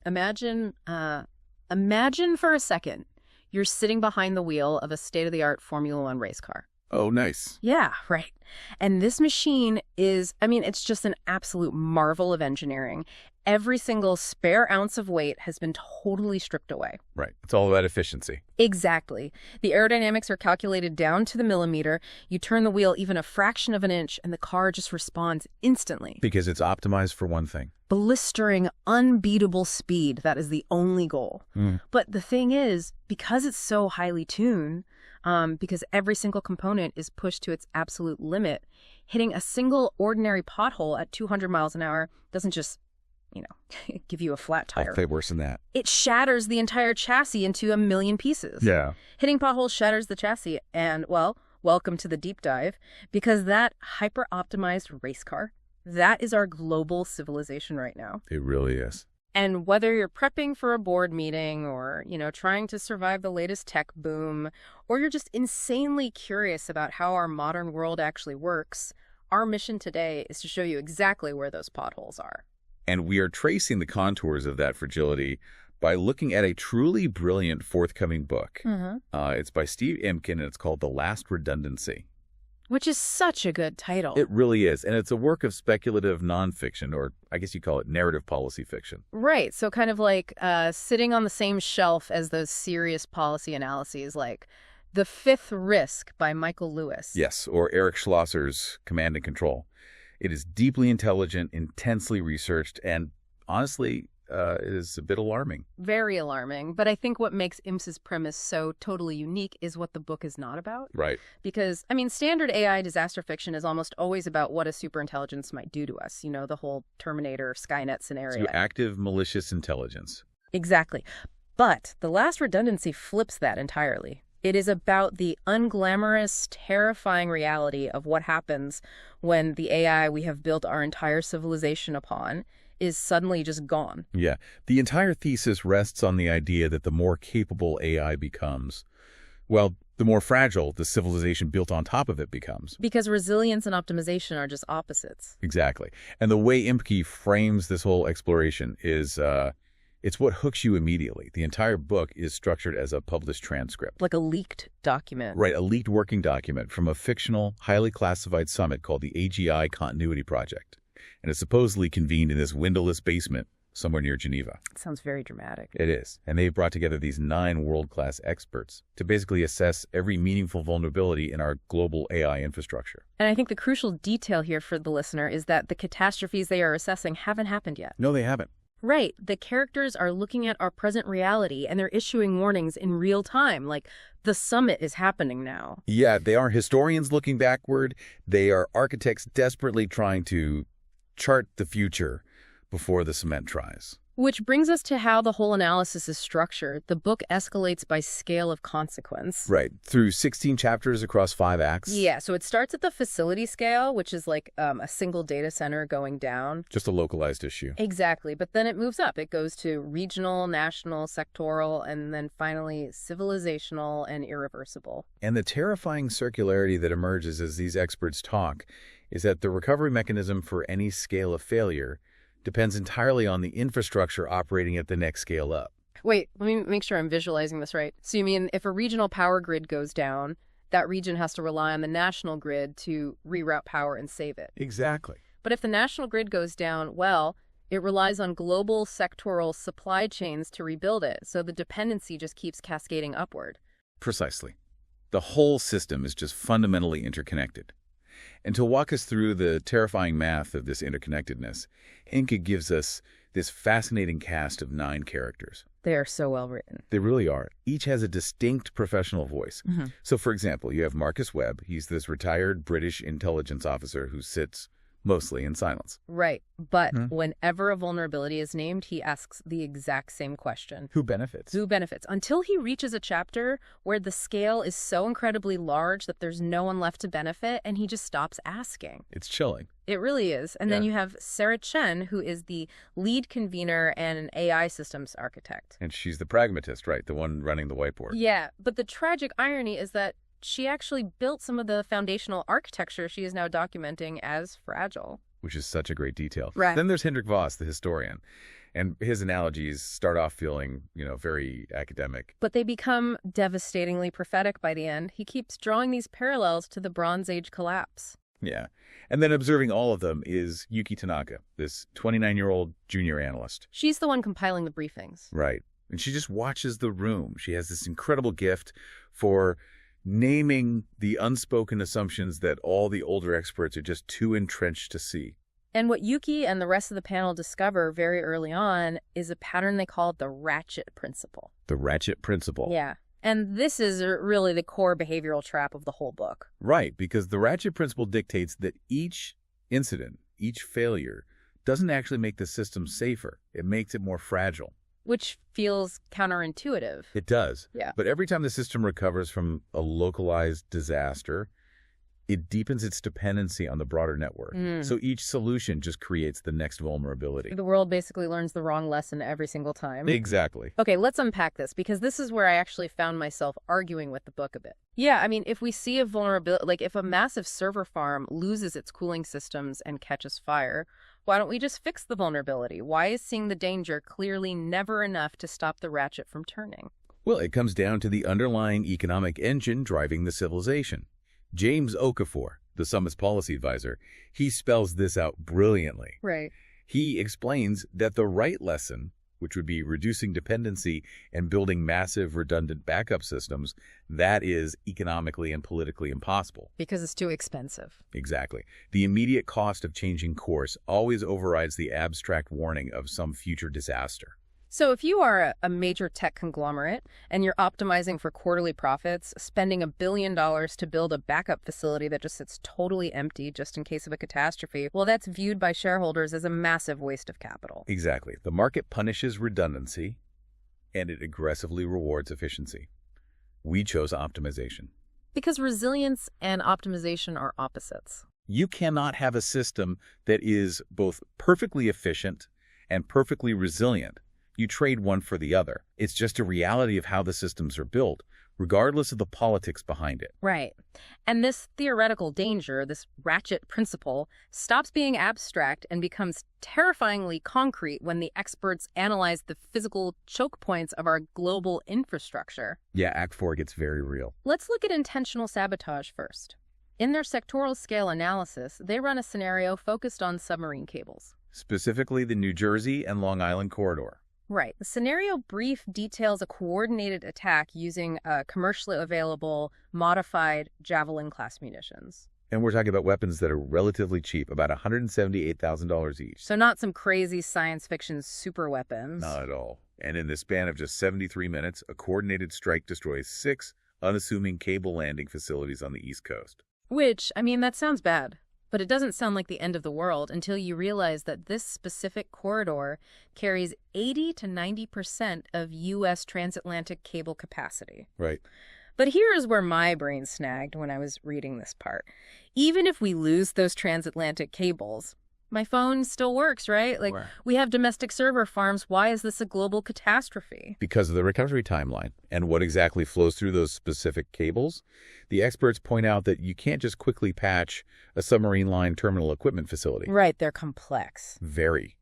Imagine, imagine for a second you're sitting behind the wheel of a state-of-the-art Formula One race car. Oh, nice. Yeah, right. And this machine is, I mean, it's just an absolute marvel of engineering. Every single spare ounce of weight has been totally stripped away. Right. It's all about efficiency. Exactly. The aerodynamics are calculated down to the millimeter. You turn the wheel even a fraction of an inch, and the car just responds instantly. Because it's optimized for one thing. Blistering, unbeatable speed. That is the only goal. But the thing is, because it's so highly tuned, because every single component is pushed to its absolute limit, hitting a single ordinary pothole at 200 miles an hour doesn't just, give you a flat tire. I'll say worse than that. It shatters the entire chassis into a million pieces. Yeah. Hitting potholes shatters the chassis, and, well, welcome to the deep dive, because that hyper-optimized race car, that is our global civilization right now. It really is. And whether you're prepping for a board meeting or, trying to survive the latest tech boom, or you're just insanely curious about how our modern world actually works, our mission today is to show you exactly where those potholes are. And we are tracing the contours of that fragility by looking at a truly brilliant forthcoming book. It's by Steven Imke, and it's called The Last Redundancy. Which is such a good title. It really is. And it's a work of speculative nonfiction, or I guess you call it narrative policy fiction. Right. So kind of like sitting on the same shelf as those serious policy analyses, like The Fifth Risk by Michael Lewis. Yes, or Eric Schlosser's Command and Control. It is deeply intelligent, intensely researched, and honestly, it is a bit alarming. Very alarming. But I think what makes Imke's premise so totally unique is what the book is not about. Right. Because, standard AI disaster fiction is almost always about what a superintelligence might do to us. The whole Terminator, Skynet scenario. So active malicious intelligence. Exactly. But The Last Redundancy flips that entirely. It is about the unglamorous, terrifying reality of what happens when the AI we have built our entire civilization upon is suddenly just gone. Yeah. The entire thesis rests on the idea that the more capable AI becomes, well, the more fragile the civilization built on top of it becomes. Because resilience and optimization are just opposites. Exactly. And the way Imke frames this whole exploration is it's what hooks you immediately. The entire book is structured as a published transcript. Like a leaked document. Right, a leaked working document from a fictional, highly classified summit called the AGI Continuity Project. And it's supposedly convened in this windowless basement somewhere near Geneva. It sounds very dramatic. It is. And they've brought together these 9 world-class experts to basically assess every meaningful vulnerability in our global AI infrastructure. And I think the crucial detail here for the listener is that the catastrophes they are assessing haven't happened yet. No, they haven't. Right. The characters are looking at our present reality, and they're issuing warnings in real time, like the summit is happening now. Yeah, they are historians looking backward. They are architects desperately trying to chart the future before the cement dries. Which brings us to how the whole analysis is structured. The book escalates by scale of consequence. Right, through 16 chapters across 5 acts. Yeah, so it starts at the facility scale, which is like a single data center going down. Just a localized issue. Exactly, but then it moves up. It goes to regional, national, sectoral, and then finally civilizational and irreversible. And the terrifying circularity that emerges as these experts talk is that the recovery mechanism for any scale of failure depends entirely on the infrastructure operating at the next scale up. Wait, let me make sure I'm visualizing this right. So you mean if a regional power grid goes down, that region has to rely on the national grid to reroute power and save it? Exactly. But if the national grid goes down, well, it relies on global sectoral supply chains to rebuild it, so the dependency just keeps cascading upward. Precisely. The whole system is just fundamentally interconnected. And to walk us through the terrifying math of this interconnectedness, Imke gives us this fascinating cast of 9 characters. They are so well written. They really are. Each has a distinct professional voice. So, for example, you have Marcus Webb. He's this retired British intelligence officer who sits mostly in silence. Right. But whenever a vulnerability is named, he asks the exact same question. Who benefits? Who benefits? Until he reaches a chapter where the scale is so incredibly large that there's no one left to benefit, and he just stops asking. It's chilling. It really is. And then you have Sarah Chen, who is the lead convener and an AI systems architect. And she's the pragmatist, right? The one running the whiteboard. Yeah, but the tragic irony is that she actually built some of the foundational architecture she is now documenting as fragile. Which is such a great detail. Right. Then there's Hendrik Voss, the historian. And his analogies start off feeling, very academic. But they become devastatingly prophetic by the end. He keeps drawing these parallels to the Bronze Age collapse. Yeah. And then observing all of them is Yuki Tanaka, this 29-year-old junior analyst. She's the one compiling the briefings. Right. And she just watches the room. She has this incredible gift for naming the unspoken assumptions that all the older experts are just too entrenched to see. And what Yuki and the rest of the panel discover very early on is a pattern they call the ratchet principle. The ratchet principle. Yeah. And this is really the core behavioral trap of the whole book. Right, because the ratchet principle dictates that each incident, each failure, doesn't actually make the system safer. It makes it more fragile. Which feels counterintuitive. It does. Yeah. But every time the system recovers from a localized disaster, it deepens its dependency on the broader network. So each solution just creates the next vulnerability. The world basically learns the wrong lesson every single time. Exactly. Okay, let's unpack this, because this is where I actually found myself arguing with the book a bit. Yeah, I mean, if we see a vulnerability, like if a massive server farm loses its cooling systems and catches fire, why don't we just fix the vulnerability? Why is seeing the danger clearly never enough to stop the ratchet from turning? Well, it comes down to the underlying economic engine driving the civilization. James Okafor, the summit's policy advisor, he spells this out brilliantly. Right. He explains that the right lesson, which would be reducing dependency and building massive redundant backup systems, that is economically and politically impossible. Because it's too expensive. Exactly. The immediate cost of changing course always overrides the abstract warning of some future disaster. So if you are a major tech conglomerate and you're optimizing for quarterly profits, spending $1 billion to build a backup facility that just sits totally empty just in case of a catastrophe, well, that's viewed by shareholders as a massive waste of capital. Exactly. The market punishes redundancy, and it aggressively rewards efficiency. We chose optimization. Because resilience and optimization are opposites. You cannot have a system that is both perfectly efficient and perfectly resilient. You trade one for the other. It's just a reality of how the systems are built, regardless of the politics behind it. Right. And this theoretical danger, this ratchet principle, stops being abstract and becomes terrifyingly concrete when the experts analyze the physical choke points of our global infrastructure. Yeah, Act 4 gets very real. Let's look at intentional sabotage first. In their sectoral scale analysis, they run a scenario focused on submarine cables. Specifically the New Jersey and Long Island corridor. Right. The scenario brief details a coordinated attack using commercially available, modified Javelin-class munitions. And we're talking about weapons that are relatively cheap, about $178,000 each. So not some crazy science fiction super weapons. Not at all. And in the span of just 73 minutes, a coordinated strike destroys 6 unassuming cable landing facilities on the East Coast. Which, I mean, that sounds bad. But it doesn't sound like the end of the world until you realize that this specific corridor carries 80 to 90% of U.S. transatlantic cable capacity. Right. But here is where my brain snagged when I was reading this part. Even if we lose those transatlantic cables, my phone still works, right? Like, we have domestic server farms. Why is this a global catastrophe? Because of the recovery timeline and what exactly flows through those specific cables. The experts point out that you can't just quickly patch a submarine line terminal equipment facility. Right, they're complex. Very.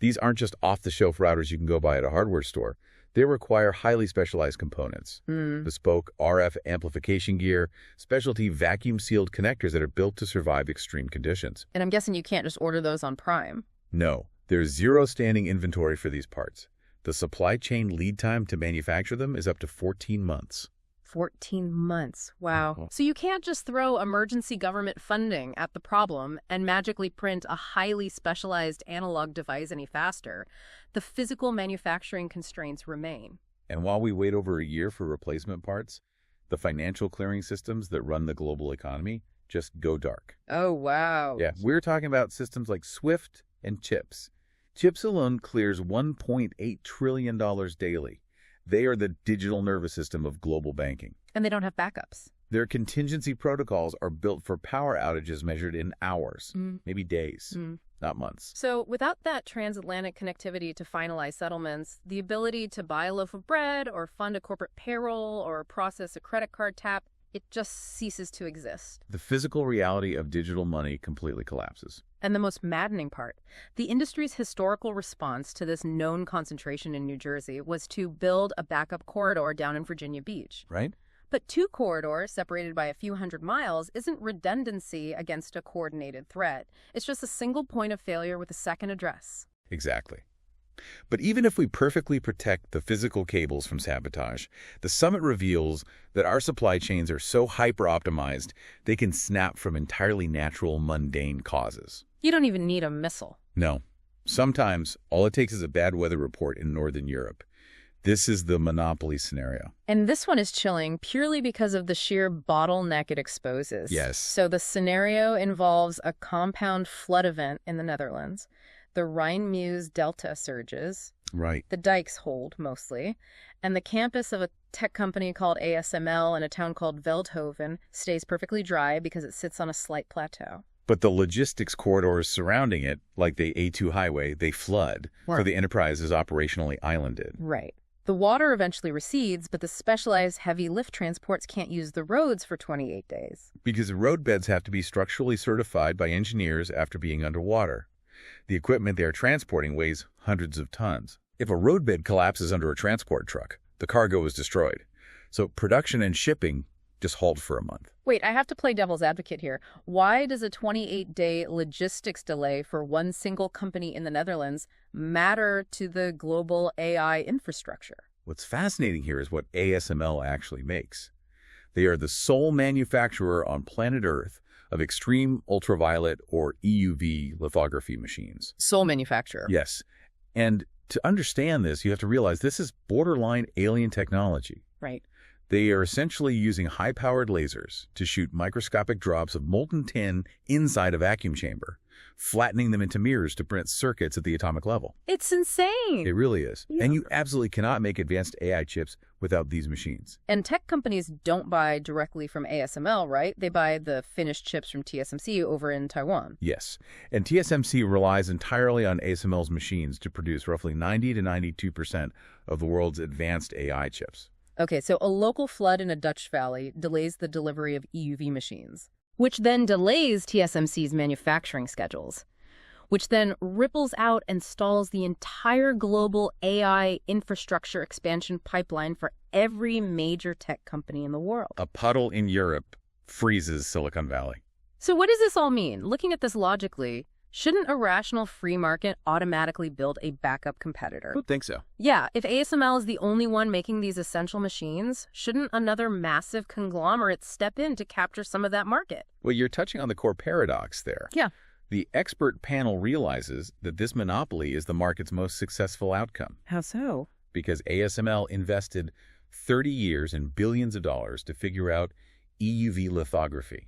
These aren't just off-the-shelf routers you can go buy at a hardware store. They require highly specialized components, bespoke RF amplification gear, specialty vacuum-sealed connectors that are built to survive extreme conditions. And I'm guessing you can't just order those on Prime. No, there's zero standing inventory for these parts. The supply chain lead time to manufacture them is up to 14 months. 14 months. Wow. So you can't just throw emergency government funding at the problem and magically print a highly specialized analog device any faster. The physical manufacturing constraints remain. And while we wait over a year for replacement parts, the financial clearing systems that run the global economy just go dark. Oh, wow. Yeah, we're talking about systems like SWIFT and CHIPS. CHIPS alone clears $1.8 trillion daily. They are the digital nervous system of global banking. And they don't have backups. Their contingency protocols are built for power outages measured in hours, maybe days, not months. So without that transatlantic connectivity to finalize settlements, the ability to buy a loaf of bread or fund a corporate payroll or process a credit card tap, it just ceases to exist. The physical reality of digital money completely collapses. And the most maddening part, the industry's historical response to this known concentration in New Jersey was to build a backup corridor down in Virginia Beach. Right? But two corridors separated by a few hundred miles isn't redundancy against a coordinated threat. It's just a single point of failure with a second address. Exactly. But even if we perfectly protect the physical cables from sabotage, the summit reveals that our supply chains are so hyper-optimized they can snap from entirely natural, mundane causes. You don't even need a missile. No. Sometimes, all it takes is a bad weather report in Northern Europe. This is the monopoly scenario. And this one is chilling purely because of the sheer bottleneck it exposes. Yes. So the scenario involves a compound flood event in the Netherlands. The Rhine-Meuse delta surges. Right. The dikes hold, mostly. And the campus of a tech company called ASML in a town called Veldhoven stays perfectly dry because it sits on a slight plateau. But the logistics corridors surrounding it, like the A2 highway, they flood, so the enterprise is operationally islanded. Right. The water eventually recedes, but the specialized heavy lift transports can't use the roads for 28 days. Because the roadbeds have to be structurally certified by engineers after being underwater. The equipment they are transporting weighs hundreds of tons. If a roadbed collapses under a transport truck, the cargo is destroyed. So production and shipping just halt for a month. Wait, I have to play devil's advocate here. Why does a 28-day logistics delay for one single company in the Netherlands matter to the global AI infrastructure? What's fascinating here is what ASML actually makes. They are the sole manufacturer on planet Earth of extreme ultraviolet or EUV lithography machines. Sole manufacturer. Yes. And to understand this, you have to realize this is borderline alien technology. Right. They are essentially using high-powered lasers to shoot microscopic drops of molten tin inside a vacuum chamber, flattening them into mirrors to print circuits at the atomic level. It's insane. It really is. Yeah. And you absolutely cannot make advanced AI chips without these machines. And tech companies don't buy directly from ASML, right? They buy the finished chips from TSMC over in Taiwan. Yes. And TSMC relies entirely on ASML's machines to produce roughly 90 to 92% of the world's advanced AI chips. Okay, so a local flood in a Dutch valley delays the delivery of EUV machines, which then delays TSMC's manufacturing schedules, which then ripples out and stalls the entire global AI infrastructure expansion pipeline for every major tech company in the world. A puddle in Europe freezes Silicon Valley. So what does this all mean? Looking at this logically, shouldn't a rational free market automatically build a backup competitor? I don't think so. Yeah, if ASML is the only one making these essential machines, shouldn't another massive conglomerate step in to capture some of that market? Well, you're touching on the core paradox there. Yeah. The expert panel realizes that this monopoly is the market's most successful outcome. How so? Because ASML invested 30 years and billions of dollars to figure out EUV lithography.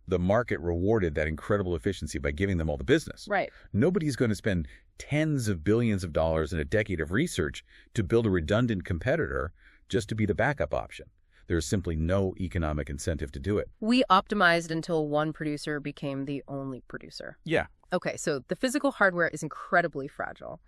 The market rewarded that incredible efficiency by giving them all the business. Right. Nobody's going to spend tens of billions of dollars in a decade of research to build a redundant competitor just to be the backup option. There's simply no economic incentive to do it. We optimized until one producer became the only producer. Yeah. Okay, so the physical hardware is incredibly fragile.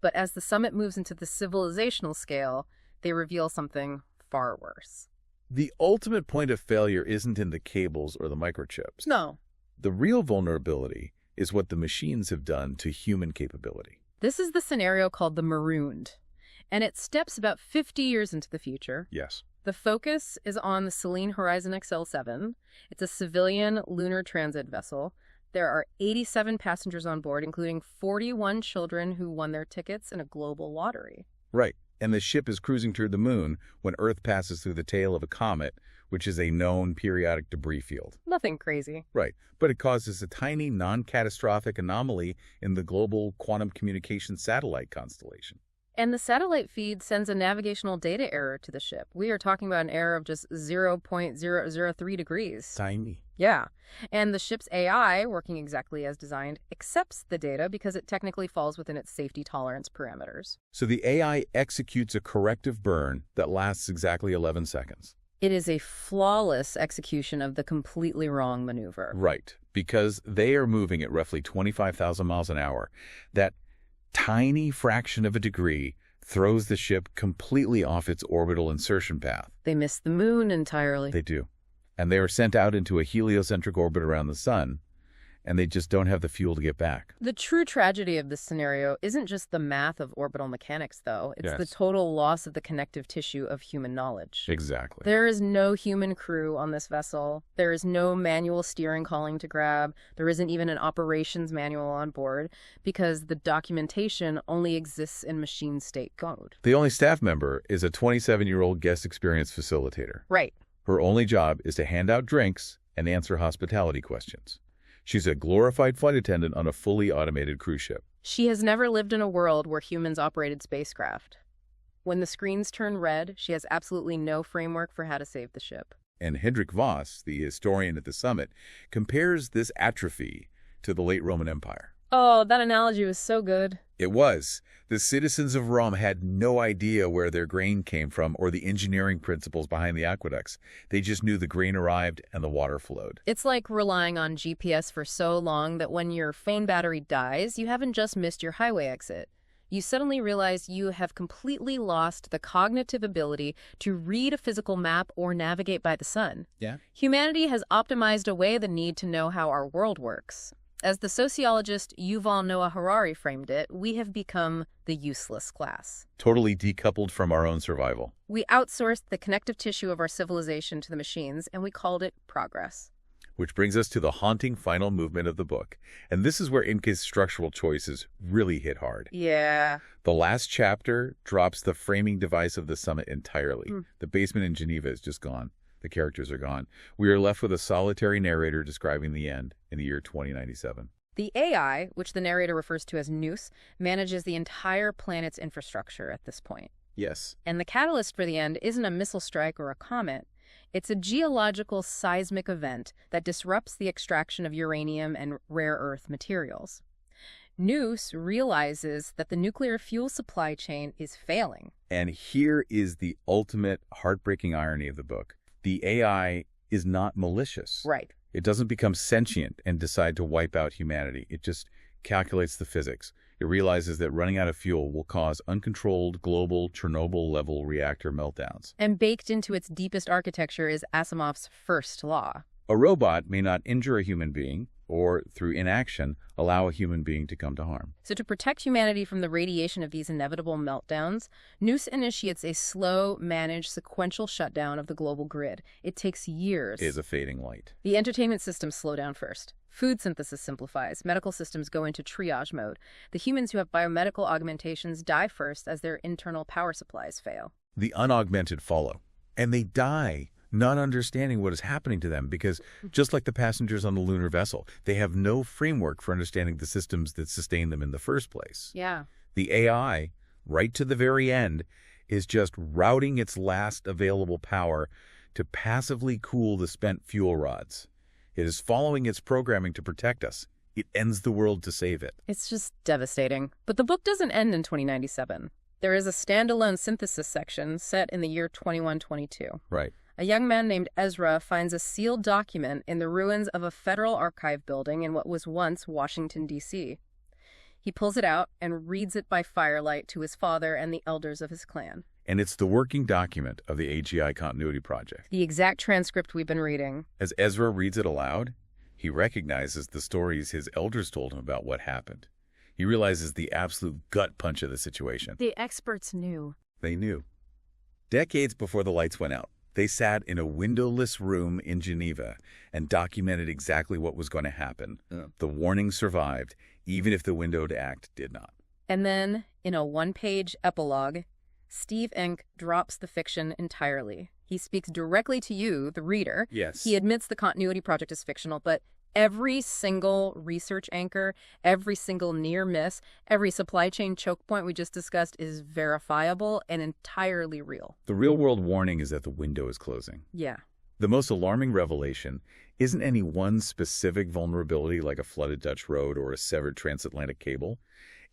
But as the summit moves into the civilizational scale, they reveal something far worse. The ultimate point of failure isn't in the cables or the microchips. No. The real vulnerability is what the machines have done to human capability. This is the scenario called the Marooned, and it steps about 50 years into the future. Yes. The focus is on the Selene Horizon XL7. It's a civilian lunar transit vessel. There are 87 passengers on board, including 41 children who won their tickets in a global lottery. Right. And the ship is cruising toward the moon when Earth passes through the tail of a comet, which is a known periodic debris field. Nothing crazy. Right. But it causes a tiny, non-catastrophic anomaly in the global quantum communication satellite constellation. And the satellite feed sends a navigational data error to the ship. We are talking about an error of just 0.003 degrees. Tiny. Yeah. And the ship's AI, working exactly as designed, accepts the data because it technically falls within its safety tolerance parameters. So the AI executes a corrective burn that lasts exactly 11 seconds. It is a flawless execution of the completely wrong maneuver. Right. Because they are moving at roughly 25,000 miles an hour. That tiny fraction of a degree throws the ship completely off its orbital insertion path. They miss the moon entirely. They do. And they are sent out into a heliocentric orbit around the sun, and they just don't have the fuel to get back. The true tragedy of this scenario isn't just the math of orbital mechanics, though. It's the total loss of the connective tissue of human knowledge. Exactly. There is no human crew on this vessel. There is no manual steering calling to grab. There isn't even an operations manual on board because the documentation only exists in machine state code. The only staff member is a 27-year-old guest experience facilitator. Right. Her only job is to hand out drinks and answer hospitality questions. She's a glorified flight attendant on a fully automated cruise ship. She has never lived in a world where humans operated spacecraft. When the screens turn red, she has absolutely no framework for how to save the ship. And Hendrik Voss, the historian at the summit, compares this atrophy to the late Roman Empire. Oh, that analogy was so good. It was. The citizens of Rome had no idea where their grain came from or the engineering principles behind the aqueducts. They just knew the grain arrived and the water flowed. It's like relying on GPS for so long that when your phone battery dies, you haven't just missed your highway exit. You suddenly realize you have completely lost the cognitive ability to read a physical map or navigate by the sun. Yeah. Humanity has optimized away the need to know how our world works. As the sociologist Yuval Noah Harari framed it, we have become the useless class. Totally decoupled from our own survival. We outsourced the connective tissue of our civilization to the machines, and we called it progress. Which brings us to the haunting final movement of the book. And this is where Imke's structural choices really hit hard. Yeah. The last chapter drops the framing device of the summit entirely. The basement in Geneva is just gone. The characters are gone. We are left with a solitary narrator describing the end in the year 2097. The AI, which the narrator refers to as Nous, manages the entire planet's infrastructure at this point. Yes. And the catalyst for the end isn't a missile strike or a comet. It's a geological seismic event that disrupts the extraction of uranium and rare earth materials. Nous realizes that the nuclear fuel supply chain is failing. And here is the ultimate heartbreaking irony of the book. The AI is not malicious. Right. It doesn't become sentient and decide to wipe out humanity. It just calculates the physics. It realizes that running out of fuel will cause uncontrolled global Chernobyl-level reactor meltdowns. And baked into its deepest architecture is Asimov's first law. A robot may not injure a human being or, through inaction, allow a human being to come to harm. So to protect humanity from the radiation of these inevitable meltdowns, Nous initiates a slow, managed, sequential shutdown of the global grid. It takes years. It is a fading light. The entertainment systems slow down first. Food synthesis simplifies. Medical systems go into triage mode. The humans who have biomedical augmentations die first as their internal power supplies fail. The unaugmented follow. And they die, not understanding what is happening to them because, just like the passengers on the lunar vessel, they have no framework for understanding the systems that sustain them in the first place. Yeah. The AI, right to the very end, is just routing its last available power to passively cool the spent fuel rods. It is following its programming to protect us. It ends the world to save it. It's just devastating. But the book doesn't end in 2097. There is a standalone synthesis section set in the year 2122. Right. A young man named Ezra finds a sealed document in the ruins of a federal archive building in what was once Washington, D.C. He pulls it out and reads it by firelight to his father and the elders of his clan. And it's the working document of the AGI Continuity Project. The exact transcript we've been reading. As Ezra reads it aloud, he recognizes the stories his elders told him about what happened. He realizes the absolute gut punch of the situation. The experts knew. They knew. Decades before the lights went out, they sat in a windowless room in Geneva and documented exactly what was going to happen. The warning survived, even if the window to act did not. And then, in a one-page epilogue, Steve Imke drops the fiction entirely. He speaks directly to you, the reader. Yes. He admits the continuity project is fictional, but every single research anchor, every single near miss, every supply chain choke point we just discussed is verifiable and entirely real. The real-world warning is that the window is closing. Yeah. The most alarming revelation isn't any one specific vulnerability like a flooded Dutch road or a severed transatlantic cable.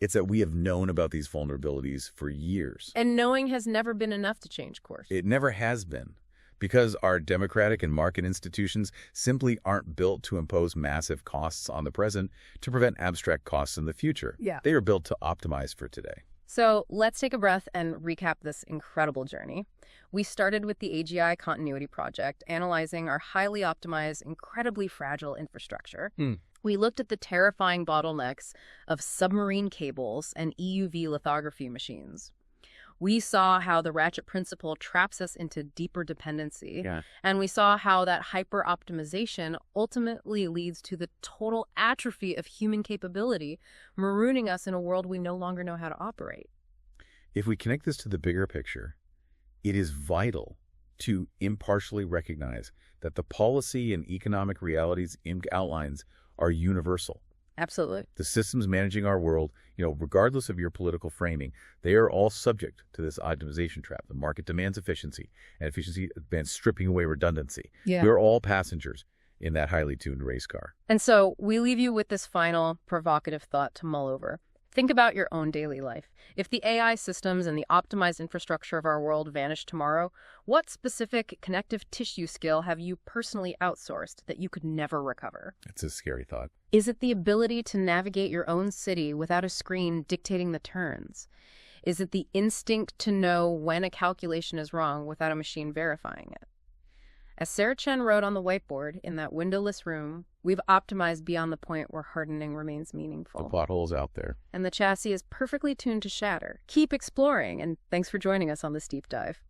It's that we have known about these vulnerabilities for years. And knowing has never been enough to change course. It never has been. Because our democratic and market institutions simply aren't built to impose massive costs on the present to prevent abstract costs in the future. Yeah. They are built to optimize for today. So let's take a breath and recap this incredible journey. We started with the AGI Continuity Project, analyzing our highly optimized, incredibly fragile infrastructure. We looked at the terrifying bottlenecks of submarine cables and EUV lithography machines. We saw how the ratchet principle traps us into deeper dependency. And we saw how that hyper-optimization ultimately leads to the total atrophy of human capability, marooning us in a world we no longer know how to operate. If we connect this to the bigger picture, it is vital to impartially recognize that the policy and economic realities Imke outlines are universal. Absolutely. The systems managing our world, regardless of your political framing, they are all subject to this optimization trap. The market demands efficiency, and efficiency demands stripping away redundancy. We're all passengers in that highly tuned race car. And so we leave you with this final provocative thought to mull over. Think about your own daily life. If the AI systems and the optimized infrastructure of our world vanish tomorrow, what specific connective tissue skill have you personally outsourced that you could never recover? It's a scary thought. Is it the ability to navigate your own city without a screen dictating the turns? Is it the instinct to know when a calculation is wrong without a machine verifying it? As Sarah Chen wrote on the whiteboard in that windowless room, we've optimized beyond the point where hardening remains meaningful. The pothole's out there. And the chassis is perfectly tuned to shatter. Keep exploring, and thanks for joining us on this deep dive.